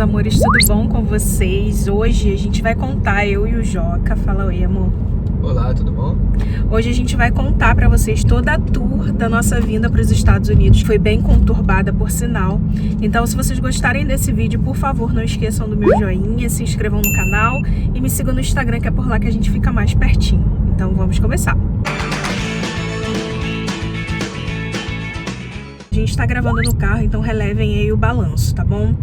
Amores, tudo bom com vocês? Hoje a gente vai contar, eu e o Joca. Fala oi, amor. Olá, tudo bom? Hoje a gente vai contar pra vocês toda a tour da nossa vinda para os Estados Unidos. Foi bem conturbada, por sinal. Então, se vocês gostarem desse vídeo, por favor, não esqueçam do meu joinha, se inscrevam no canal e me sigam no Instagram, que é por lá que a gente fica mais pertinho. Então, vamos começar. A gente tá gravando no carro, então relevem aí o balanço, tá bom?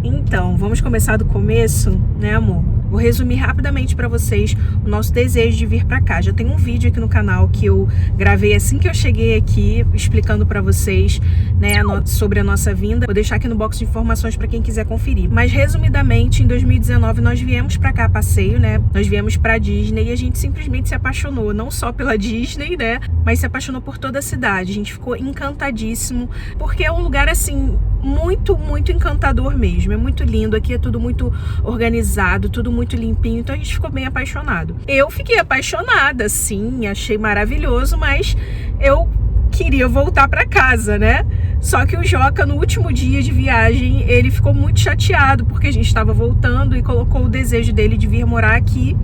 Então, vamos começar do começo, né, amor? Vou resumir rapidamente pra vocês o nosso desejo de vir pra cá. Já tem um vídeo aqui no canal que eu gravei assim que eu cheguei aqui, explicando pra vocês, né, sobre a nossa vinda. Vou deixar aqui no box de informações pra quem quiser conferir. Mas, resumidamente, em 2019 nós viemos pra cá a passeio, né? Nós viemos pra Disney e a gente simplesmente se apaixonou, não só pela Disney, né? Mas se apaixonou por toda a cidade. A gente ficou encantadíssimo, porque é um lugar, assim, muito, muito encantador mesmo. É muito lindo, aqui é tudo muito organizado, tudo muito limpinho, então a gente ficou bem apaixonado. Eu fiquei apaixonada, sim, achei maravilhoso, mas eu queria voltar para casa, né? Só que o Joca, no último dia de viagem, ele ficou muito chateado porque a gente estava voltando e colocou o desejo dele de vir morar aqui.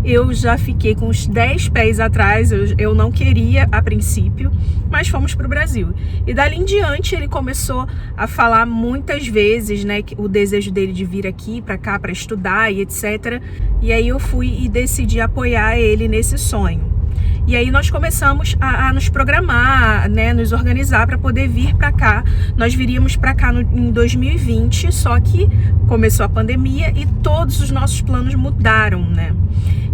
Eu já fiquei com os 10 pés atrás, eu não queria a princípio, mas fomos para o Brasil. E dali em diante ele começou a falar muitas vezes, né, o desejo dele de vir aqui para cá para estudar e etc. E aí eu fui e decidi apoiar ele nesse sonho. E aí nós começamos a nos programar, né, nos organizar para poder vir para cá. Nós viríamos para cá em 2020, só que começou a pandemia e todos os nossos planos mudaram, né?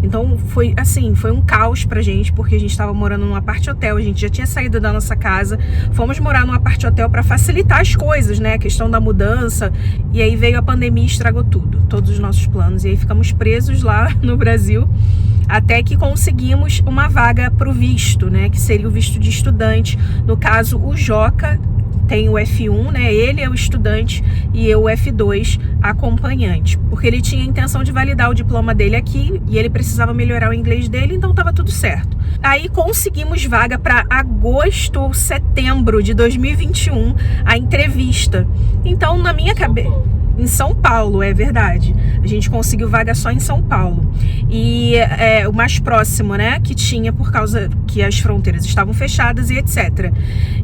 Então foi assim, foi um caos pra gente, porque a gente estava morando num apart-hotel, a gente já tinha saído da nossa casa, fomos morar num apart-hotel para facilitar as coisas, né, a questão da mudança, e aí veio a pandemia e estragou tudo, todos os nossos planos, e aí ficamos presos lá no Brasil, até que conseguimos uma vaga pro visto, né, que seria o visto de estudante. No caso, o Joca tem o F1, né? Ele é o estudante e eu o F2 acompanhante, porque ele tinha a intenção de validar o diploma dele aqui e ele precisava melhorar o inglês dele, então tava tudo certo. Aí conseguimos vaga para agosto ou setembro de 2021, a entrevista. Então, na minha cabeça... Em São Paulo, é verdade. A gente conseguiu vaga só em São Paulo. E o mais próximo, né, que tinha por causa que as fronteiras estavam fechadas e etc.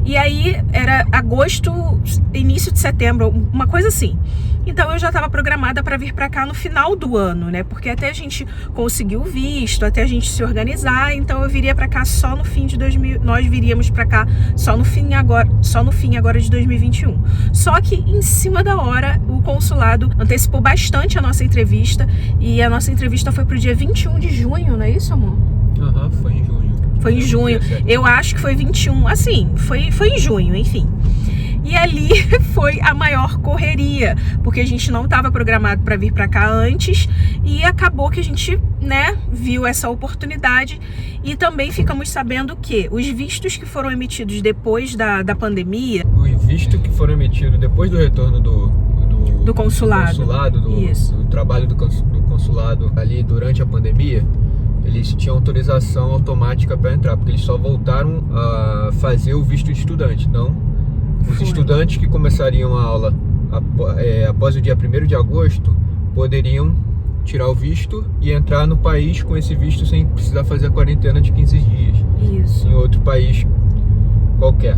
E aí era agosto, início de setembro, uma coisa assim. Então eu já estava programada para vir para cá no final do ano, né? Porque até a gente conseguir o visto, até a gente se organizar, então eu viria para cá só no fim de 2000, nós viríamos para cá só no fim agora de 2021. Só que em cima da hora o consulado antecipou bastante a nossa entrevista e a nossa entrevista foi pro dia 21 de junho, não é isso, amor? Aham, foi em junho. Foi em junho. Eu acho que foi 21, assim, foi em junho, enfim. E ali foi a maior correria, porque a gente não estava programado para vir para cá antes e acabou que a gente, né, viu essa oportunidade e também ficamos sabendo que os vistos que foram emitidos depois da pandemia... Os vistos que foram emitidos depois do retorno do consulado, do trabalho do consulado ali durante a pandemia, eles tinham autorização automática para entrar, porque eles só voltaram a fazer o visto de estudante, não... Os estudantes que começariam a aula após o dia 1º de agosto poderiam tirar o visto e entrar no país com esse visto sem precisar fazer a quarentena de 15 dias. Isso. Em outro país qualquer.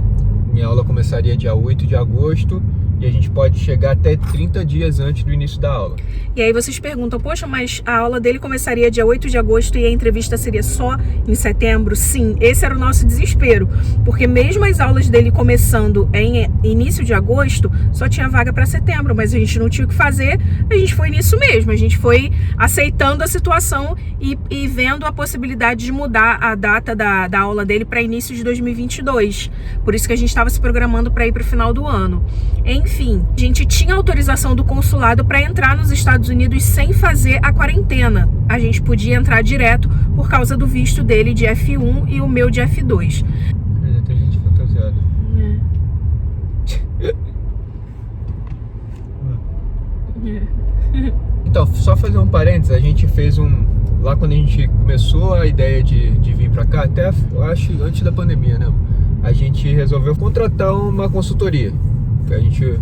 Minha aula começaria dia 8 de agosto e a gente pode chegar até 30 dias antes do início da aula. E aí vocês perguntam, poxa, mas a aula dele começaria dia 8 de agosto e a entrevista seria só em setembro? Sim, esse era o nosso desespero, porque mesmo as aulas dele começando em início de agosto, só tinha vaga para setembro, mas a gente não tinha o que fazer, a gente foi nisso mesmo, a gente foi aceitando a situação e vendo a possibilidade de mudar a data da aula dele para início de 2022, por isso que a gente estava se programando para ir para o final do ano. Enfim, a gente tinha autorização do consulado para entrar nos Estados Unidos sem fazer a quarentena. A gente podia entrar direto por causa do visto dele de F1 e o meu de F2. Tem gente fantasiada. Então, só fazer um parênteses, a gente fez lá quando a gente começou a ideia de vir pra cá, até acho antes da pandemia, né? A gente resolveu contratar uma consultoria. A gente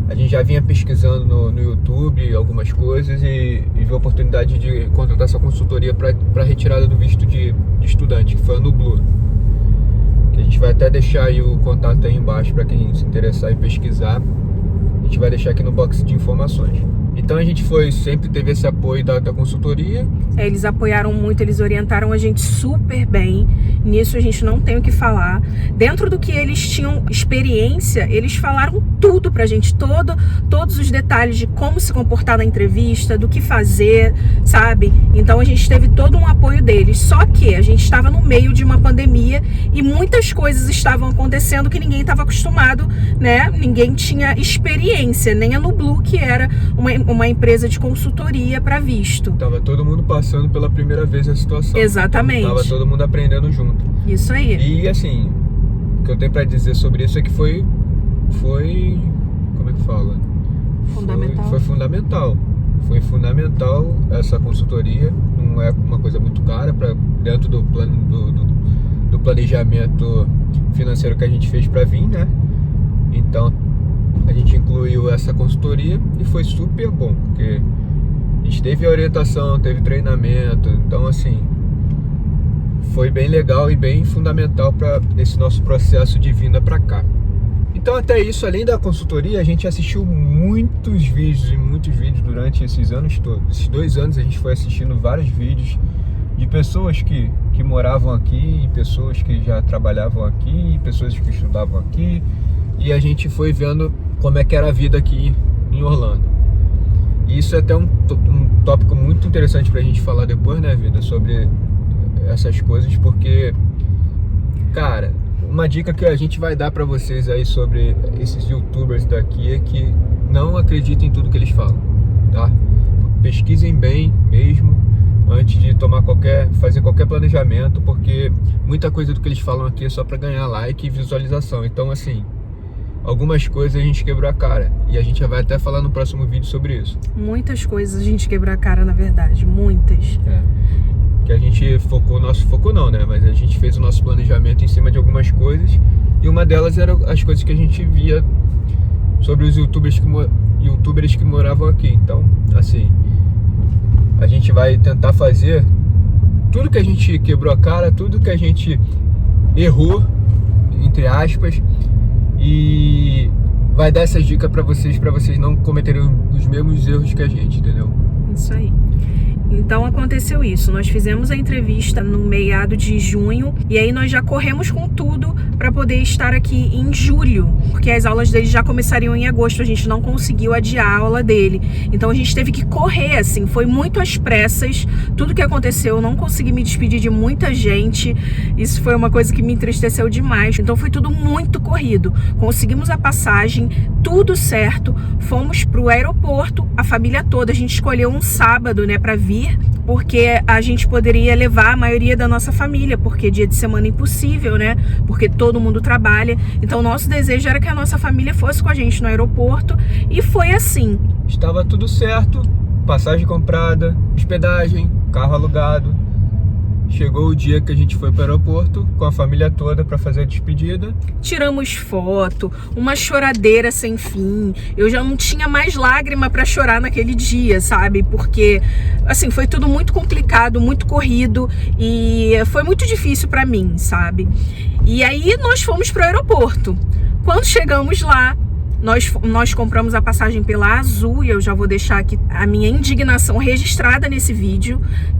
A gente já vinha pesquisando no YouTube algumas coisas e viu a oportunidade de contratar essa consultoria para retirada do visto de estudante, que foi a Nublu. Que a gente vai até deixar aí o contato aí embaixo para quem se interessar em pesquisar. A gente vai deixar aqui no box de informações. Então a gente sempre teve esse apoio da consultoria. Eles apoiaram muito, eles orientaram a gente super bem. Nisso a gente não tem o que falar. Dentro do que eles tinham experiência, eles falaram tudo pra gente, todos os detalhes de como se comportar na entrevista, do que fazer, sabe? Então a gente teve todo um apoio deles. Só que a gente estava no meio de uma pandemia e muitas coisas estavam acontecendo que ninguém estava acostumado, né? Ninguém tinha experiência, nem a Nublu, que era uma empresa de consultoria para visto. Tava todo mundo passando pela primeira vez a situação. Exatamente. Então, tava todo mundo aprendendo junto. Isso aí. E assim, o que eu tenho para dizer sobre isso é que foi como é que fala? Fundamental. Foi fundamental. Foi fundamental essa consultoria. Não é uma coisa muito cara dentro do plano do planejamento financeiro que a gente fez para vir, né? Então a gente incluiu essa consultoria e foi super bom, porque a gente teve orientação, teve treinamento, então assim, foi bem legal e bem fundamental para esse nosso processo de vinda para cá. Então até isso, além da consultoria, a gente assistiu muitos vídeos durante esses anos todos. Esses 2 anos a gente foi assistindo vários vídeos de pessoas que moravam aqui, pessoas que já trabalhavam aqui, pessoas que estudavam aqui, e a gente foi vendo como é que era a vida aqui em Orlando. E isso é até um tópico muito interessante pra gente falar depois, né, Vida, sobre essas coisas, porque, cara, uma dica que a gente vai dar pra vocês aí sobre esses youtubers daqui é que não acreditem em tudo que eles falam, tá? Pesquisem bem mesmo antes de fazer qualquer planejamento, porque muita coisa do que eles falam aqui é só pra ganhar like e visualização. Então, assim, algumas coisas a gente quebrou a cara. E a gente já vai até falar no próximo vídeo sobre isso. Muitas coisas a gente quebrou a cara, na verdade. Muitas. Que a gente focou não, né? Mas a gente fez o nosso planejamento em cima de algumas coisas. E uma delas era as coisas que a gente via sobre os youtubers que moravam aqui. Então, assim, a gente vai tentar fazer tudo que a gente quebrou a cara, tudo que a gente errou, entre aspas, e vai dar essas dicas pra vocês não cometerem os mesmos erros que a gente, entendeu? Isso aí. Então aconteceu isso, nós fizemos a entrevista no meado de junho e aí nós já corremos com tudo para poder estar aqui em julho, porque as aulas dele já começariam em agosto, a gente não conseguiu adiar a aula dele, então a gente teve que correr, assim, foi muito às pressas, tudo que aconteceu, eu não consegui me despedir de muita gente, isso foi uma coisa que me entristeceu demais, então foi tudo muito corrido, conseguimos a passagem, tudo certo, fomos pro aeroporto, a família toda, a gente escolheu um sábado, né, para vir, porque a gente poderia levar a maioria da nossa família, porque dia de semana é impossível, né? Porque todo mundo trabalha. Então, nosso desejo era que a nossa família fosse com a gente no aeroporto e foi assim. Estava tudo certo, passagem comprada, hospedagem, carro alugado. Chegou o dia que a gente foi para o aeroporto com a família toda para fazer a despedida. Tiramos foto, uma choradeira sem fim. Eu já não tinha mais lágrima para chorar naquele dia, sabe? Porque, assim, foi tudo muito complicado, muito corrido e foi muito difícil para mim, sabe? E aí nós fomos para o aeroporto. Quando chegamos lá, nós compramos a passagem pela Azul e eu já vou deixar aqui a minha indignação registrada nesse vídeo.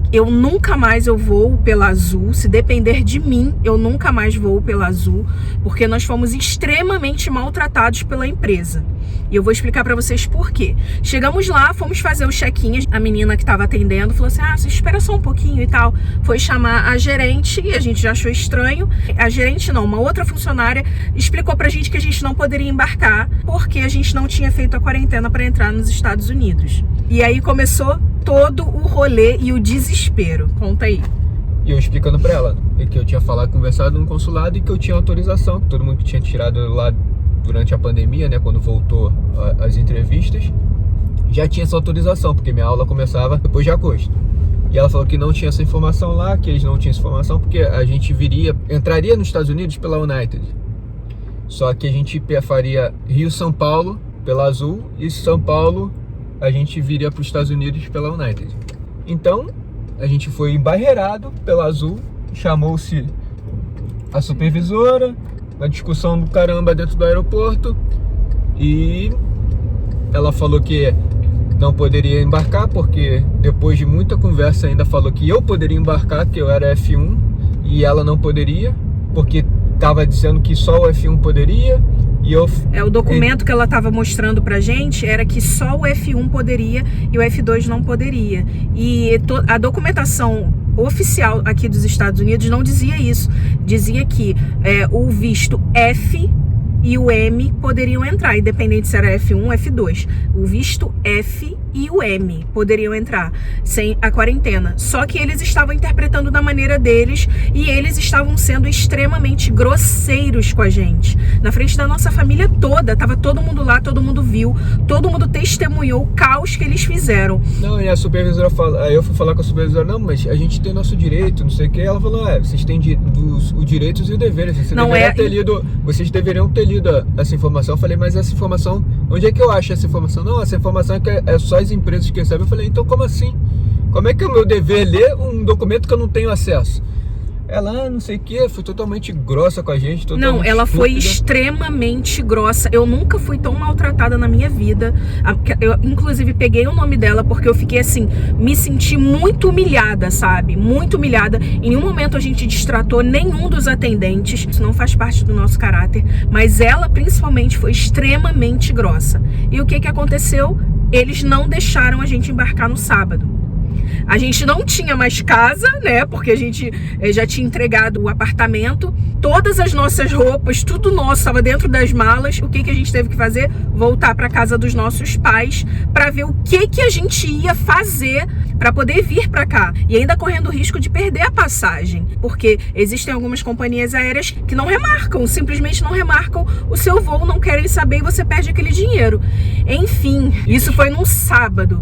Eu nunca mais voo pela Azul, se depender de mim, eu nunca mais vou pela Azul, porque nós fomos extremamente maltratados pela empresa. E eu vou explicar pra vocês por quê. Chegamos lá, fomos fazer o check-in, a menina que tava atendendo falou assim, você espera só um pouquinho e tal. Foi chamar a gerente e a gente já achou estranho. A gerente não, uma outra funcionária explicou pra gente que a gente não poderia embarcar porque a gente não tinha feito a quarentena pra entrar nos Estados Unidos. E aí começou todo o rolê e o desespero. Conta aí. E eu explicando pra ela que eu tinha conversado no consulado e que eu tinha autorização, que todo mundo que tinha tirado lá durante a pandemia, né, quando voltou as entrevistas, já tinha essa autorização, porque minha aula começava depois de agosto. E ela falou que não tinha essa informação lá, que eles não tinham essa informação, porque a gente entraria nos Estados Unidos pela United. Só que a gente faria Rio-São Paulo pela Azul e São Paulo a gente viria para os Estados Unidos pela United. Então a gente foi embarreirado pela Azul, chamou-se a supervisora, uma discussão do caramba dentro do aeroporto, e ela falou que não poderia embarcar, porque depois de muita conversa ainda falou que eu poderia embarcar, que eu era F1, e ela não poderia, porque estava dizendo que só o F1 poderia. E o documento que ela estava mostrando pra gente era que só o F1 poderia e o F2 não poderia. E a documentação oficial aqui dos Estados Unidos não dizia isso. Dizia que o visto F e o M poderiam entrar, independente se era F1 ou F2. O visto F e o M poderiam entrar sem a quarentena. Só que eles estavam interpretando da maneira deles e eles estavam sendo extremamente grosseiros com a gente. Na frente da nossa família toda, tava todo mundo lá, todo mundo viu, todo mundo testemunhou o caos que eles fizeram. Não, e a supervisora falou, aí eu fui falar com a supervisora, não, mas a gente tem nosso direito, não sei o que. Ela falou, vocês têm os direitos e os deveres. Vocês deveriam ter lido essa informação. Eu falei, mas essa informação, onde é que eu acho essa informação? Não, essa informação é só as empresas que recebem. Eu falei, então como assim? Como é que é o meu dever ler um documento que eu não tenho acesso? Ela, não sei o que, foi totalmente grossa com a gente. Não, ela foi extremamente grossa. Eu nunca fui tão maltratada na minha vida. Eu, inclusive, peguei o nome dela porque eu fiquei assim, me senti muito humilhada, sabe? Muito humilhada. Em nenhum momento a gente destratou nenhum dos atendentes. Isso não faz parte do nosso caráter. Mas ela, principalmente, foi extremamente grossa. E o que aconteceu? Eles não deixaram a gente embarcar no sábado. A gente não tinha mais casa, né? Porque a gente já tinha entregado o apartamento. Todas as nossas roupas, tudo nosso estava dentro das malas. O que a gente teve que fazer? Voltar para casa dos nossos pais para ver o que a gente ia fazer para poder vir para cá. E ainda correndo o risco de perder a passagem. Porque existem algumas companhias aéreas que não remarcam, simplesmente não remarcam o seu voo, não querem saber e você perde aquele dinheiro. Enfim, isso foi num sábado.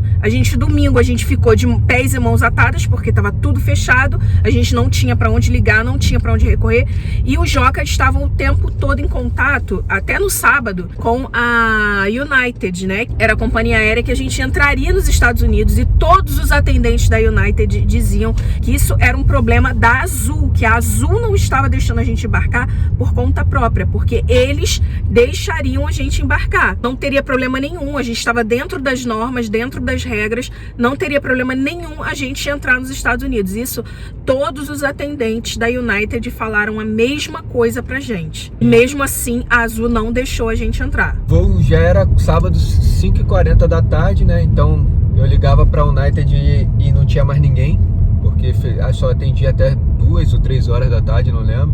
Domingo, a gente ficou de pés e mãos atadas, porque estava tudo fechado, a gente não tinha para onde ligar, não tinha para onde recorrer, e os Joca estavam o tempo todo em contato, até no sábado, com a United, né? Era a companhia aérea que a gente entraria nos Estados Unidos, e todos os atendentes da United diziam que isso era um problema da Azul, que a Azul não estava deixando a gente embarcar por conta própria, porque eles deixariam a gente embarcar. Não teria problema nenhum, a gente estava dentro das normas, dentro das regras, não teria problema nenhum a gente entrar nos Estados Unidos. Isso, todos os atendentes da United falaram a mesma coisa pra gente. Mesmo assim, a Azul não deixou a gente entrar. O voo já era sábado, 5h40 da tarde, né? Então eu ligava pra United e não tinha mais ninguém, porque só atendia até 2 ou 3 horas da tarde, não lembro.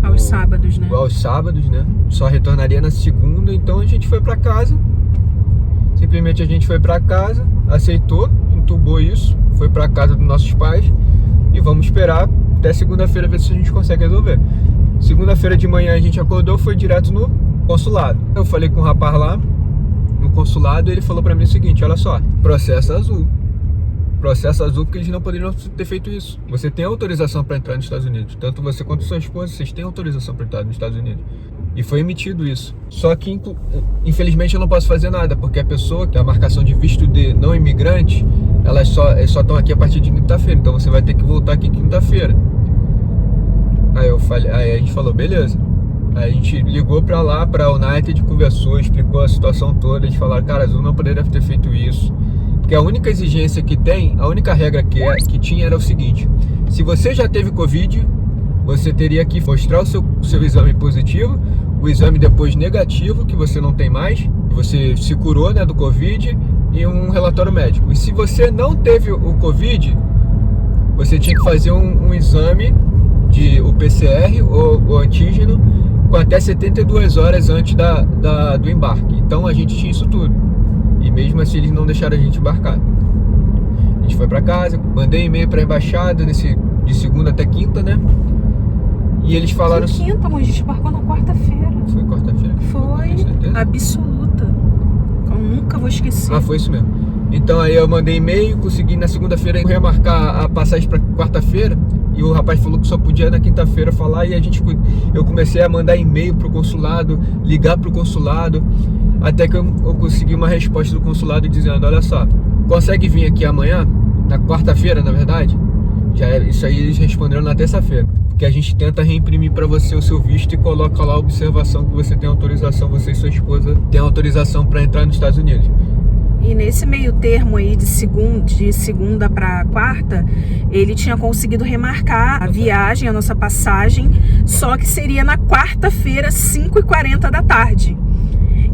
Aos sábados, né? Aos sábados, né? Só retornaria na segunda, então a gente foi pra casa. Simplesmente a gente foi pra casa, aceitou, entubou isso, foi pra casa dos nossos pais e vamos esperar até segunda-feira ver se a gente consegue resolver. Segunda-feira de manhã a gente acordou, foi direto no consulado. Eu falei com o rapaz lá no consulado e ele falou pra mim o seguinte, olha só, processo Azul porque eles não poderiam ter feito isso. Você tem autorização para entrar nos Estados Unidos, tanto você quanto sua esposa, vocês têm autorização para entrar nos Estados Unidos. E foi emitido isso. Só que, infelizmente, eu não posso fazer nada, porque a pessoa que é a marcação de visto de não imigrante, elas só estão aqui a partir de quinta-feira. Então você vai ter que voltar aqui quinta-feira. Aí a gente falou, beleza. Aí a gente ligou pra lá, pra United, conversou, explicou a situação toda. Eles falaram, cara, a Azul não poderia ter feito isso. Porque a única exigência que tem, a única regra que tinha era o seguinte: se você já teve Covid, você teria que mostrar o seu exame positivo, o exame depois negativo, que você não tem mais, você se curou, né, do Covid, e um relatório médico. E se você não teve o Covid, você tinha que fazer um exame o PCR ou o antígeno com até 72 horas antes do embarque. Então a gente tinha isso tudo. E mesmo assim eles não deixaram a gente embarcar. A gente foi pra casa, mandei e-mail pra embaixada de segunda até quinta, né? E eles falaram... Foi quinta, mas a gente embarcou na quarta-feira. Foi quarta-feira? Foi absoluta. Eu nunca vou esquecer. Ah, foi isso mesmo. Então aí eu mandei e-mail, consegui na segunda-feira remarcar a passagem pra quarta-feira. E o rapaz falou que só podia na quinta-feira falar. E eu comecei a mandar e-mail pro consulado, ligar pro consulado. até que eu consegui uma resposta do consulado dizendo: olha só, consegue vir aqui amanhã, na quarta-feira, na verdade? Isso aí eles responderam na terça-feira, porque a gente tenta reimprimir para você o seu visto e coloca lá a observação que você tem autorização, você e sua esposa tem autorização para entrar nos Estados Unidos. E nesse meio termo aí de segunda para quarta, ele tinha conseguido remarcar a viagem, a nossa passagem, só que seria na quarta-feira, 5h40 da tarde.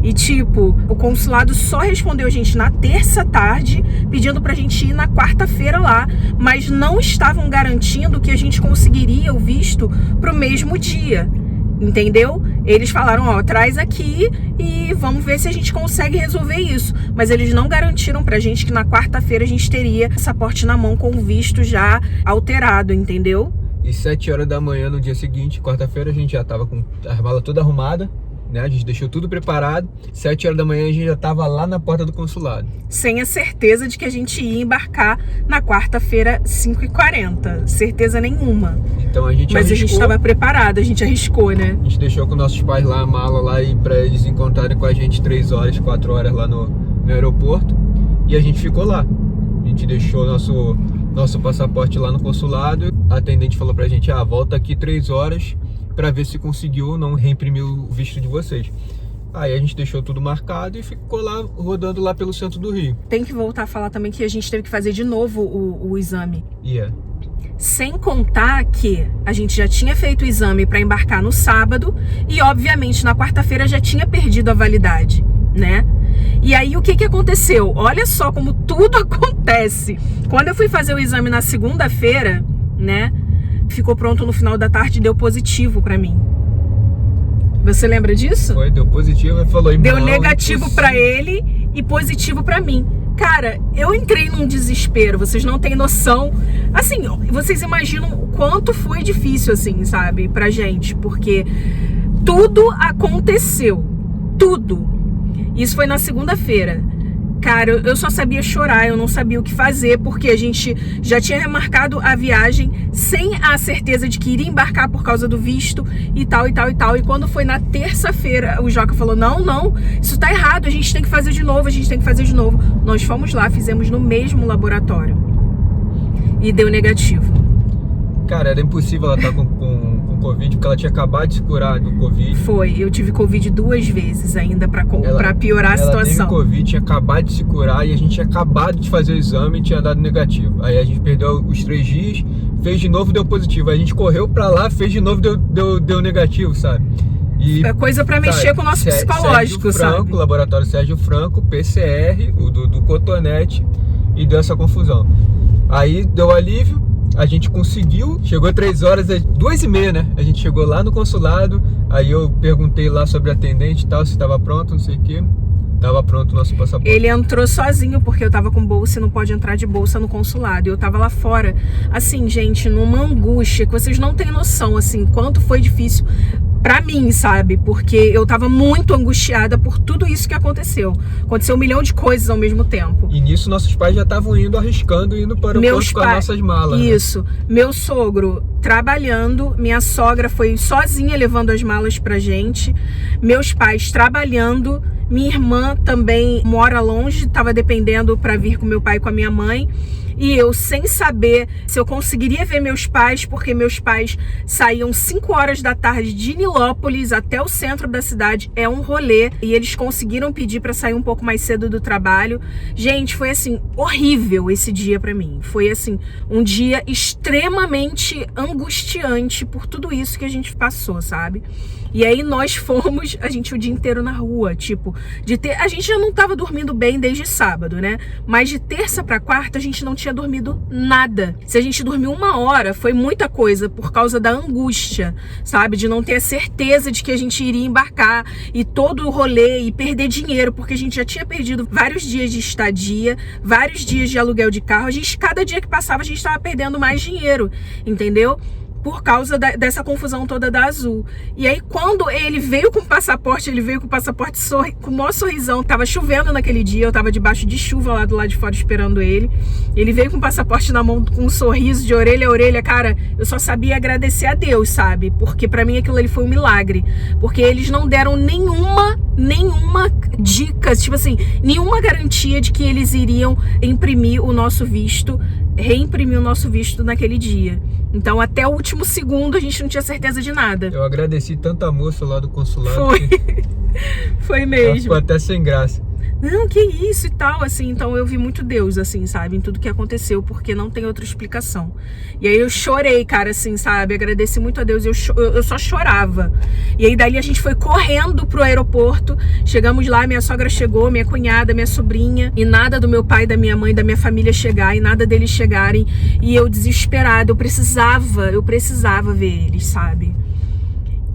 E tipo, o consulado só respondeu a gente na terça tarde, pedindo pra gente ir na quarta-feira lá, mas não estavam garantindo que a gente conseguiria o visto pro mesmo dia. Entendeu? Eles falaram, ó, traz aqui e vamos ver se a gente consegue resolver isso. Mas eles não garantiram pra gente que na quarta-feira a gente teria passaporte na mão com o visto já alterado, entendeu? E 7 horas da manhã no dia seguinte, quarta-feira, a gente já tava com a mala toda arrumada, né? A gente deixou tudo preparado. 7 horas da manhã a gente já tava lá na porta do consulado. Sem a certeza de que a gente ia embarcar na quarta-feira, 5h40. Certeza nenhuma. Então a gente Mas arriscou, a gente estava preparado, a gente arriscou, né? A gente deixou com nossos pais lá a mala lá e pra eles encontrarem com a gente 3 horas, 4 horas lá no aeroporto. E a gente ficou lá. A gente deixou nosso passaporte lá no consulado. A atendente falou pra gente, volta aqui 3 horas pra ver se conseguiu ou não reimprimir o visto de vocês. Aí a gente deixou tudo marcado e ficou lá, rodando lá pelo centro do Rio. Tem que voltar a falar também que a gente teve que fazer de novo o exame. Sem contar que a gente já tinha feito o exame para embarcar no sábado e, obviamente, na quarta-feira já tinha perdido a validade, né? E aí, o que aconteceu? Olha só como tudo acontece. Quando eu fui fazer o exame na segunda-feira, né? Ficou pronto no final da tarde e deu positivo para mim. Você lembra disso? Foi, deu positivo e falou... Deu negativo para ele e positivo para mim. Cara, eu entrei num desespero, vocês não têm noção. Assim, vocês imaginam o quanto foi difícil, assim, sabe, pra gente. Porque tudo aconteceu. Tudo. Isso foi na segunda-feira. Cara, eu só sabia chorar, eu não sabia o que fazer, porque a gente já tinha remarcado a viagem sem a certeza de que iria embarcar por causa do visto e tal, e tal, e tal. E quando foi na terça-feira, o Joca falou, não, isso tá errado, a gente tem que fazer de novo, Nós fomos lá, fizemos no mesmo laboratório. E deu negativo. Cara, era impossível ela estar com Covid, porque ela tinha acabado de se curar do Covid. Foi, eu tive Covid 2 vezes ainda pra piorar a situação. Ela teve Covid, tinha acabado de se curar e a gente tinha acabado de fazer o exame e tinha dado negativo. Aí a gente perdeu os 3 dias, fez de novo, deu positivo. Aí a gente correu pra lá, fez de novo, deu negativo, sabe? E, é coisa pra mexer com o nosso psicológico, Sérgio Franco, sabe? Laboratório Sérgio Franco, PCR, o do Cotonete, e deu essa confusão. Aí deu alívio. A gente conseguiu, chegou 3 horas, 2h30, né? A gente chegou lá no consulado, aí eu perguntei lá sobre a atendente e tal, se estava pronto, não sei o que. Tava pronto o nosso passaporte. Ele entrou sozinho, porque eu tava com bolsa e não pode entrar de bolsa no consulado. E eu tava lá fora, assim, gente, numa angústia que vocês não têm noção, assim, quanto foi difícil pra mim, sabe? Porque eu tava muito angustiada por tudo isso que aconteceu. Aconteceu 1 milhão de coisas ao mesmo tempo. E nisso nossos pais já estavam arriscando, indo para o aeroporto com as nossas malas. Isso. Né? Meu sogro trabalhando, minha sogra foi sozinha levando as malas pra gente. Meus pais trabalhando. Minha irmã também mora longe, estava dependendo para vir com meu pai e com a minha mãe. E eu sem saber se eu conseguiria ver meus pais, porque meus pais saíam 5 horas da tarde de Nilópolis até o centro da cidade. É um rolê. E eles conseguiram pedir para sair um pouco mais cedo do trabalho. Gente, foi assim, horrível esse dia para mim. Foi assim, um dia extremamente angustiante por tudo isso que a gente passou, sabe? E aí nós fomos, a gente o dia inteiro na rua, tipo, a gente já não tava dormindo bem desde sábado, né? Mas de terça pra quarta a gente não tinha dormido nada. Se a gente dormiu 1 hora, foi muita coisa por causa da angústia, sabe? De não ter a certeza de que a gente iria embarcar e todo o rolê e perder dinheiro, porque a gente já tinha perdido vários dias de estadia, vários dias de aluguel de carro. Cada dia que passava a gente tava perdendo mais dinheiro, entendeu? por causa dessa confusão toda da Azul. E aí, quando ele veio com o passaporte com o maior sorrisão. Tava chovendo naquele dia, eu tava debaixo de chuva lá do lado de fora esperando ele. Ele veio com o passaporte na mão, com um sorriso de orelha a orelha. Cara, eu só sabia agradecer a Deus, sabe? Porque pra mim aquilo ali foi um milagre. Porque eles não deram nenhuma dica, tipo assim, nenhuma garantia de que eles iriam reimprimir o nosso visto naquele dia. Então, até o último segundo, a gente não tinha certeza de nada. Eu agradeci tanta moça lá do consulado. Foi mesmo. Ela ficou até sem graça. Não, que isso e tal, assim. Então eu vi muito Deus, assim, sabe, em tudo que aconteceu, porque não tem outra explicação. E aí eu chorei, cara, assim, sabe, agradeci muito a Deus, eu só chorava. E aí dali a gente foi correndo pro aeroporto, chegamos lá, minha sogra chegou, minha cunhada, minha sobrinha, e nada do meu pai, da minha mãe, da minha família chegar, e nada deles chegarem. E eu desesperada, eu precisava ver eles, sabe.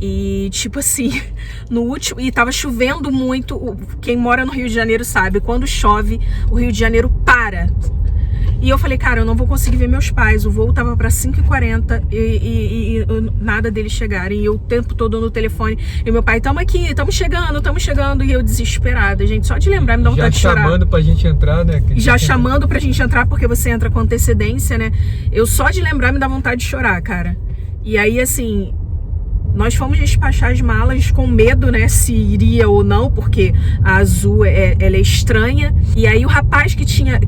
E tipo assim, no último, e tava chovendo muito. Quem mora no Rio de Janeiro sabe, quando chove, o Rio de Janeiro para. E eu falei, cara, eu não vou conseguir ver meus pais. O voo tava pra 5h40 e nada deles chegarem. E eu o tempo todo no telefone. E meu pai, tamo aqui, tamo chegando. E eu desesperada, gente, só de lembrar me dá vontade de chorar. Já chamando pra gente entrar, né? Já chamando pra gente entrar, porque você entra com antecedência, né? Eu só de lembrar me dá vontade de chorar, cara. E aí, assim, nós fomos despachar as malas com medo, né, se iria ou não, porque a Azul, ela é estranha. E aí o rapaz que tinha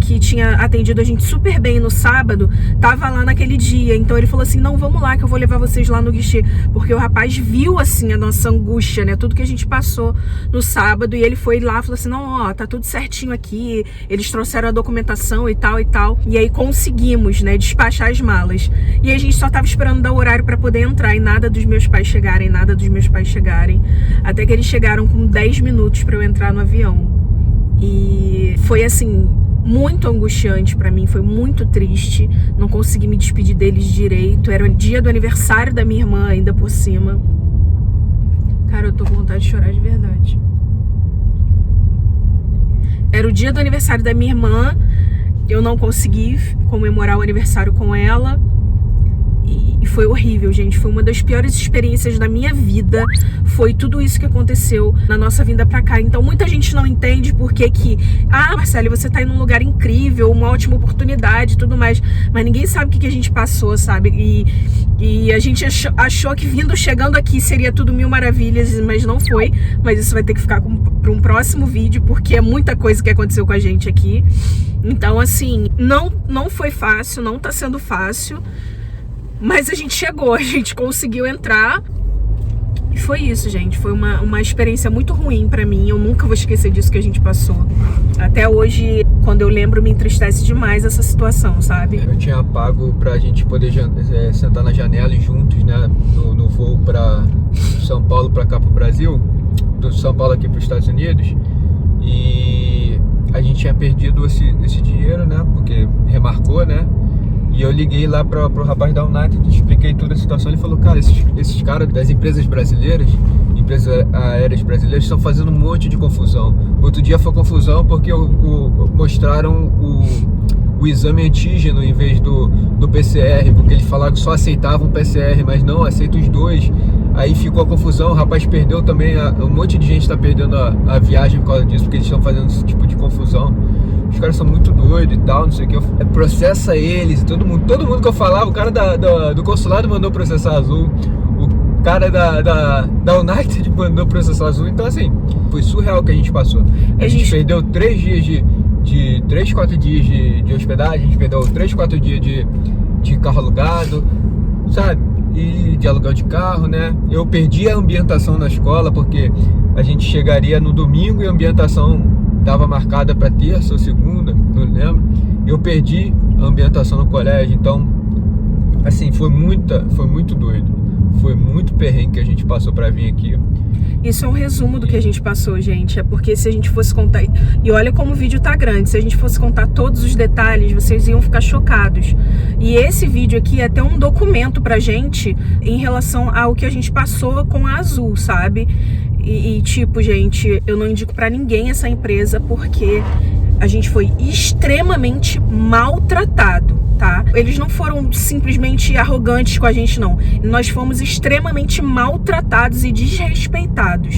atendido a gente super bem no sábado, tava lá naquele dia. Então ele falou assim, não, vamos lá que eu vou levar vocês lá no guichê. Porque o rapaz viu, assim, a nossa angústia, né, tudo que a gente passou no sábado. E ele foi lá e falou assim, não, ó, tá tudo certinho aqui. Eles trouxeram a documentação e tal. E aí conseguimos, né, despachar as malas. E aí a gente só tava esperando dar o horário pra poder entrar. E nada dos meus pais chegarem, até que eles chegaram com 10 minutos para eu entrar no avião. E foi assim, muito angustiante para mim, foi muito triste, não consegui me despedir deles direito, era o dia do aniversário da minha irmã ainda por cima. Cara, eu tô com vontade de chorar de verdade. Era o dia do aniversário da minha irmã, eu não consegui comemorar o aniversário com ela. E foi horrível, gente. Foi uma das piores experiências da minha vida. Foi tudo isso que aconteceu na nossa vinda pra cá. Então muita gente não entende por que Marcele, você tá em um lugar incrível, uma ótima oportunidade e tudo mais. Mas ninguém sabe o que a gente passou, sabe? E a gente achou que chegando aqui seria tudo mil maravilhas, mas não foi. Mas isso vai ter que ficar para um próximo vídeo, porque é muita coisa que aconteceu com a gente aqui. Então, assim, não foi fácil, não tá sendo fácil. Mas a gente chegou, a gente conseguiu entrar. E foi isso, gente. Foi uma experiência muito ruim pra mim. Eu nunca vou esquecer disso que a gente passou. Até hoje, quando eu lembro, me entristece demais essa situação, sabe? Eu tinha pago pra gente poder sentar na janela e juntos, né? No voo pra São Paulo pra cá pro Brasil. Do São Paulo aqui pros Estados Unidos. E a gente tinha perdido esse dinheiro, né? Porque remarcou, né? E eu liguei lá pro rapaz da United, expliquei toda a situação. Ele falou, cara, esses caras das empresas brasileiras, empresas aéreas brasileiras, estão fazendo um monte de confusão. Outro dia foi confusão porque mostraram o exame antígeno em vez do PCR, porque eles falaram que só aceitavam o PCR, mas não, aceita os dois. Aí ficou a confusão, o rapaz perdeu também, um monte de gente está perdendo a viagem por causa disso, porque eles estão fazendo esse tipo de confusão. Os caras são muito doidos e tal, não sei o que. Processa eles, todo mundo que eu falava, o cara do consulado mandou processar a Azul, o cara da United mandou processar a Azul. Então, assim, foi surreal o que a gente passou. A gente perdeu 3 dias 4 dias de hospedagem, a gente perdeu 3, 4 dias de carro alugado, sabe? E de aluguel de carro, né? Eu perdi a ambientação na escola, porque a gente chegaria no domingo e a ambientação estava marcada para terça ou segunda, não lembro. Eu perdi a ambientação no colégio, então, assim, foi muito doido. Foi muito perrengue que a gente passou para vir aqui. Isso é um resumo do que a gente passou, gente. É porque se a gente fosse contar... E olha como o vídeo tá grande. Se a gente fosse contar todos os detalhes, vocês iam ficar chocados. E esse vídeo aqui é até um documento pra gente em relação ao que a gente passou com a Azul, sabe? E tipo, gente, eu não indico pra ninguém essa empresa porque A gente foi extremamente maltratado, tá? Eles não foram simplesmente arrogantes com a gente, não. Nós fomos extremamente maltratados e desrespeitados.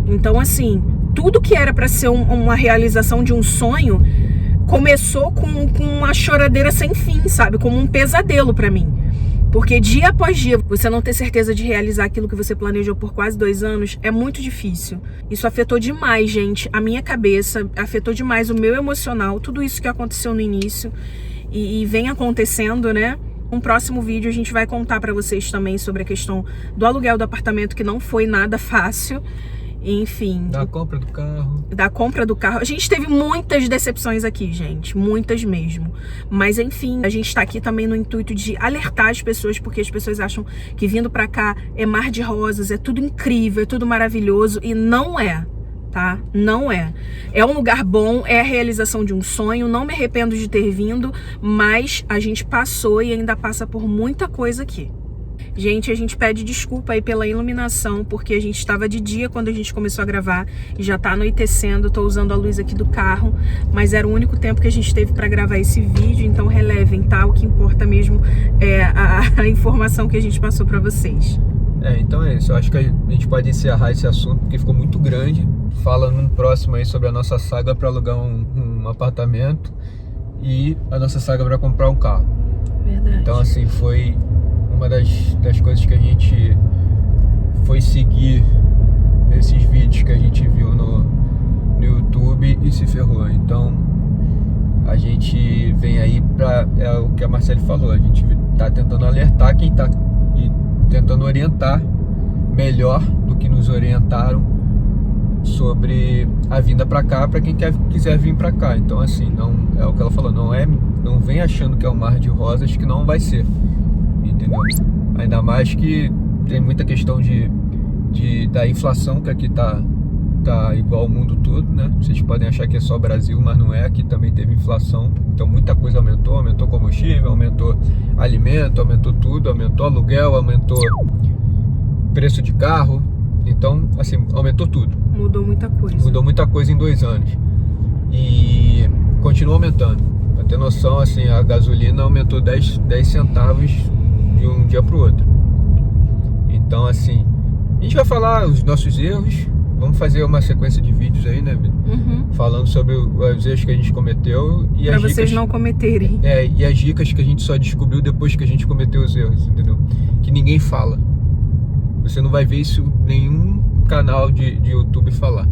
Então, assim, tudo que era para ser uma realização de um sonho começou com uma choradeira sem fim, sabe? Como um pesadelo para mim. Porque dia após dia, você não ter certeza de realizar aquilo que você planejou por quase 2 anos é muito difícil. Isso afetou demais, gente, a minha cabeça, afetou demais o meu emocional, tudo isso que aconteceu no início e vem acontecendo, né? No próximo vídeo a gente vai contar pra vocês também sobre a questão do aluguel do apartamento, que não foi nada fácil. Enfim. Da compra do carro. Da compra do carro. A gente teve muitas decepções aqui, gente. Muitas mesmo. Mas, enfim, a gente tá aqui também no intuito de alertar as pessoas, porque as pessoas acham que vindo pra cá é mar de rosas, é tudo incrível, é tudo maravilhoso. E não é, tá? Não é. É um lugar bom, é a realização de um sonho. Não me arrependo de ter vindo, mas a gente passou e ainda passa por muita coisa aqui. Gente, a gente pede desculpa aí pela iluminação, porque a gente estava de dia quando a gente começou a gravar e já tá anoitecendo. Tô usando a luz aqui do carro, mas era o único tempo que a gente teve para gravar esse vídeo, então relevem, tá? O que importa mesmo é a informação que a gente passou para vocês. Então é isso. Eu acho que a gente pode encerrar esse assunto, porque ficou muito grande. Fala no próximo aí sobre a nossa saga para alugar um apartamento e a nossa saga para comprar um carro. Verdade. Então, assim, foi uma das coisas que a gente foi seguir esses vídeos que a gente viu no YouTube e se ferrou. Então a gente vem aí pra, é o que a Marcele falou, a gente tá tentando alertar quem tá e tentando orientar melhor do que nos orientaram sobre a vinda pra cá, pra quem quiser vir pra cá. Então, assim, não é o que ela falou, não vem achando que é um mar de rosas, que não vai ser. Entendeu? Ainda mais que tem muita questão da inflação, que aqui tá igual ao mundo todo, né? Vocês podem achar que é só Brasil, mas não é. Aqui também teve inflação, então muita coisa aumentou combustível, aumentou alimento, aumentou tudo, aumentou aluguel, aumentou preço de carro. Então, assim, aumentou tudo. Mudou muita coisa. Mudou muita coisa em 2 anos. E continua aumentando. Pra ter noção, assim, a gasolina aumentou 10 centavos de um dia pro outro. Então, assim, a gente vai falar os nossos erros. Vamos fazer uma sequência de vídeos aí, né, Vitor? Falando sobre os erros que a gente cometeu e pra as vocês dicas, não cometerem. E as dicas que a gente só descobriu depois que a gente cometeu os erros, entendeu? Que ninguém fala. Você não vai ver isso em nenhum canal de YouTube falar,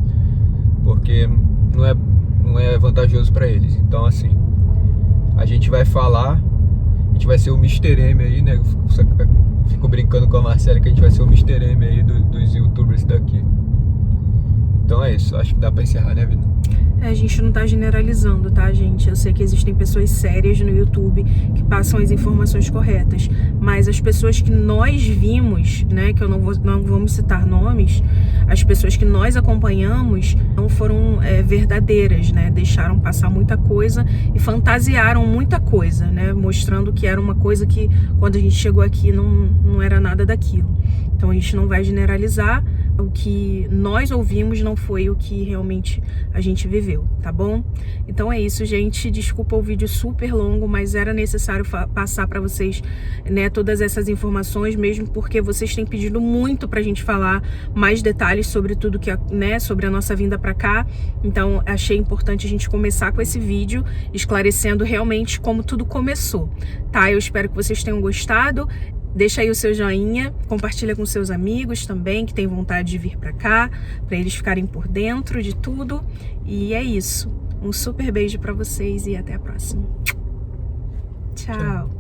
porque não é vantajoso para eles. Então, assim, a gente vai falar, a gente vai ser o Mr. M aí, né? Fico brincando com a Marcela que a gente vai ser o Mr. M aí dos YouTubers daqui. Então é isso, acho que dá pra encerrar, né, Vida? A gente não tá generalizando, tá, gente? Eu sei que existem pessoas sérias no YouTube que passam as informações corretas, mas as pessoas que nós vimos, né, que não vamos citar nomes, as pessoas que nós acompanhamos não foram verdadeiras, né? Deixaram passar muita coisa e fantasiaram muita coisa, né? Mostrando que era uma coisa que quando a gente chegou aqui não era nada daquilo. Então a gente não vai generalizar. O que nós ouvimos não foi o que realmente a gente viveu, tá bom? Então é isso, gente. Desculpa o vídeo super longo, mas era necessário passar para vocês, né, todas essas informações, mesmo porque vocês têm pedido muito pra gente falar mais detalhes sobre tudo que, né, sobre a nossa vinda pra cá. Então achei importante a gente começar com esse vídeo, esclarecendo realmente como tudo começou, tá? Eu espero que vocês tenham gostado. Deixa aí o seu joinha, compartilha com seus amigos também que tem vontade de vir pra cá, pra eles ficarem por dentro de tudo. E é isso. Um super beijo pra vocês e até a próxima. Tchau.